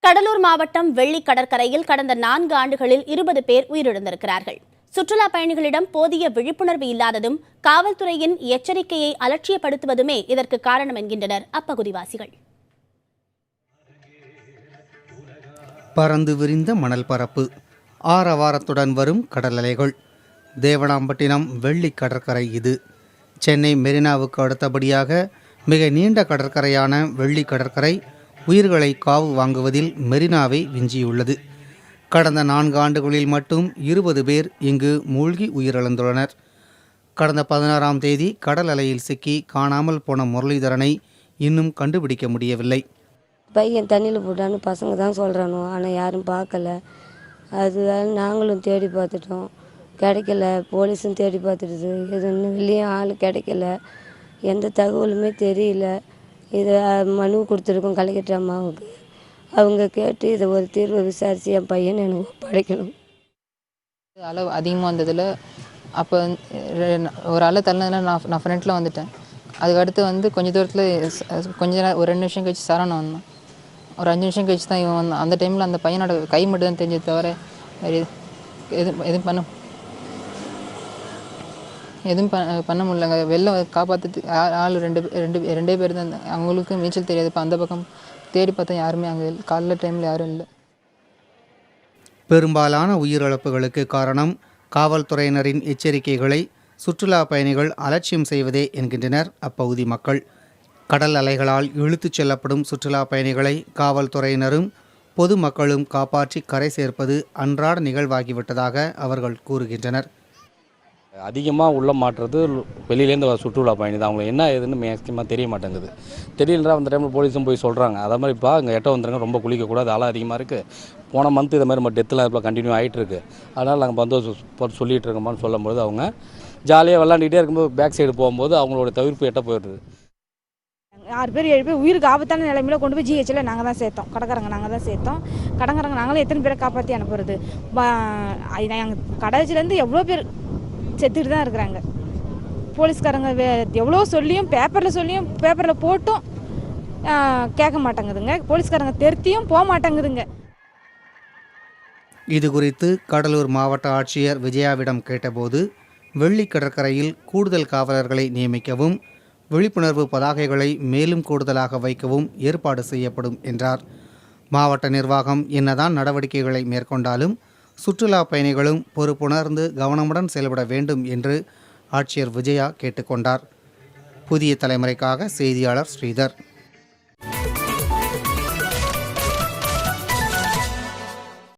கடலூர் மாவட்டம் வெள்ளி கடற்கரையில் கடந்த 4 ஆண்டுகளில் 20 பேர் உயிரிழந்திருக்கிறார்கள். சுற்றுலா பயணிகளிடம் போதிய விழிப்புணர்வு இல்லாததும் காவல்துறையின் எச்சரிக்கையை அலட்சியப்படுத்துவதுமே இதற்கு காரணம் என்கின்றனர் அப்பகுதிவாசிகள். பறந்து விரிந்த மணல் பரப்பு, ஆரவாரத்துடன் வரும் கடல் அலைகள். தேவனாம்பட்டினம் வெள்ளி கடற்கரை இது. சென்னை மெரினாவுக்கு அடுத்தபடியாக மிக நீண்ட கடற்கரையான வெள்ளி கடற்கரை உயிர்களை காவு வாங்குவதில் மெரினாவை விஞ்சியுள்ளது. கடந்த 4 ஆண்டுகளில் மட்டும் 20 பேர் இங்கு மூழ்கி உயிரிழந்துள்ளனர். கடந்த 16ஆம் தேதி கடல் அலையில் சிக்கி காணாமல் போன முரளிதரனை இன்னும் கண்டுபிடிக்க முடியவில்லை. பையன் தண்ணியில் போட்டான்னு பசங்க தான் சொல்கிறானோ, ஆனால் யாரும் பார்க்கல. அதுதான் நாங்களும் தேடி பார்த்துட்டோம், கிடைக்கல. போலீஸும் தேடி பார்த்துடுது, எதுவும் வெளியே ஆள் கிடைக்கல, எந்த தகவலுமே தெரியல. இதை மனு கொடுத்துருக்கோம் கலெக்டர் அம்மாவுக்கு. அவங்க கேட்டு இதை ஒரு தீர்வை விசாரித்து என் பையன் எனக்கு படைக்கணும். அளவு அதிகமாக வந்ததில் அப்போ ஒரு அலை தள்ளினதில் நான் ஃப்ரண்ட்டில் வந்துட்டேன். அதுக்கடுத்து கொஞ்சம் தூரத்தில் கொஞ்ச நேரம் ஒரு 2 நிமிஷம் கழிச்சு சரணம் வந்தான். ஒரு 5 நிமிஷம் கழிச்சு தான் இவன் வந்தான். அந்த டைமில் அந்த பையனோட கை மட்டும் தான் தெரிஞ்சது தவிர எதுவும் பண்ண முடியலங்க. வெளில காப்பாற்றுறது ஆள் ரெண்டே பேர் தான். அவங்களுக்கு நீச்சல் தெரியாது. இப்போ அந்த பக்கம் தேடி பார்த்தா யாருமே அங்கே காலைல டைமில் யாரும் இல்லை. பெரும்பாலான உயிரிழப்புகளுக்கு காரணம் காவல்துறையினரின் எச்சரிக்கைகளை சுற்றுலா பயணிகள் அலட்சியம் செய்வதே என்கின்றனர் அப்பகுதி மக்கள். கடல் அலைகளால் இழுத்துச் செல்லப்படும் சுற்றுலா பயணிகளை காவல்துறையினரும் பொதுமக்களும் காப்பாற்றி கரை சேர்ப்பது அன்றாட நிகழ்வாகிவிட்டதாக அவர்கள் கூறுகின்றனர். அதிகமாக உள்ள மாட்டுறது வெளியிலேருந்து வர சுற்றுலா பயணி தான். அவங்களுக்கு என்ன ஏதுன்னு மேக்சிமமாக தெரிய மாட்டேங்குது. தெரியலன்றா அந்த டைமில் போலீஸும் போய் சொல்கிறாங்க. அதே மாதிரி இப்போ இங்கே எட்ட வந்துடுங்க, ரொம்ப குளிக்கக்கூடாது, அலை அதிகமாக இருக்குது. போன மந்த் இதை மாதிரி நம்ம டெத்துலாம் இப்போ கண்டினியூ ஆகிட்டு இருக்குது. அதனால் நாங்கள் வந்து சொல்லிகிட்டு இருக்கோமான்னு சொல்லும்போது அவங்க ஜாலியாக விளாண்டுக்கிட்டே இருக்கும்போது பேக் சைடு போகும்போது அவங்களோட தவிர்ப்பு எட்ட போயிடுது. 6 பேர் 7 பேர் உயிருக்கு ஆபத்தான நிலைமையில கொண்டு போய் ஜிஹெச்சில் நாங்கள் தான் சேர்த்தோம். கடற்கரைங்க நாங்கள் தான் சேர்த்தோம். கடற்கரைங்க நாங்களும் எத்தனை பேரை காப்பாற்றி அனுப்புறது. எங்கள் கடைச்சிலேருந்து எவ்வளோ பேர் செத்துக்கிட்டு தான் இருக்கிறாங்க. போலீஸ்காரங்க எவ்வளோ சொல்லியும் பேப்பரில் போட்டும் கேட்க மாட்டேங்குதுங்க. போலீஸ்காரங்க திருத்தியும் போக மாட்டேங்குதுங்க. இது குறித்து கடலூர் மாவட்ட ஆட்சியர் விஜயாவிடம் கேட்டபோது வெள்ளி கடற்கரையில் கூடுதல் காவலர்களை நியமிக்கவும் விழிப்புணர்வு பதாகைகளை மேலும் கூடுதலாக வைக்கவும் ஏற்பாடு செய்யப்படும் என்றார். மாவட்ட நிர்வாகம் என்னதான் நடவடிக்கைகளை மேற்கொண்டாலும் சுற்றுலா பயணிகளும் பொறுப்புணர்ந்து கவனமுடன் செயல்பட வேண்டும் என்று ஆட்சியர் விஜயா கேட்டுக்கொண்டார். புதிய தலைமுறைக்காக செய்தியாளர் ஸ்ரீதர்.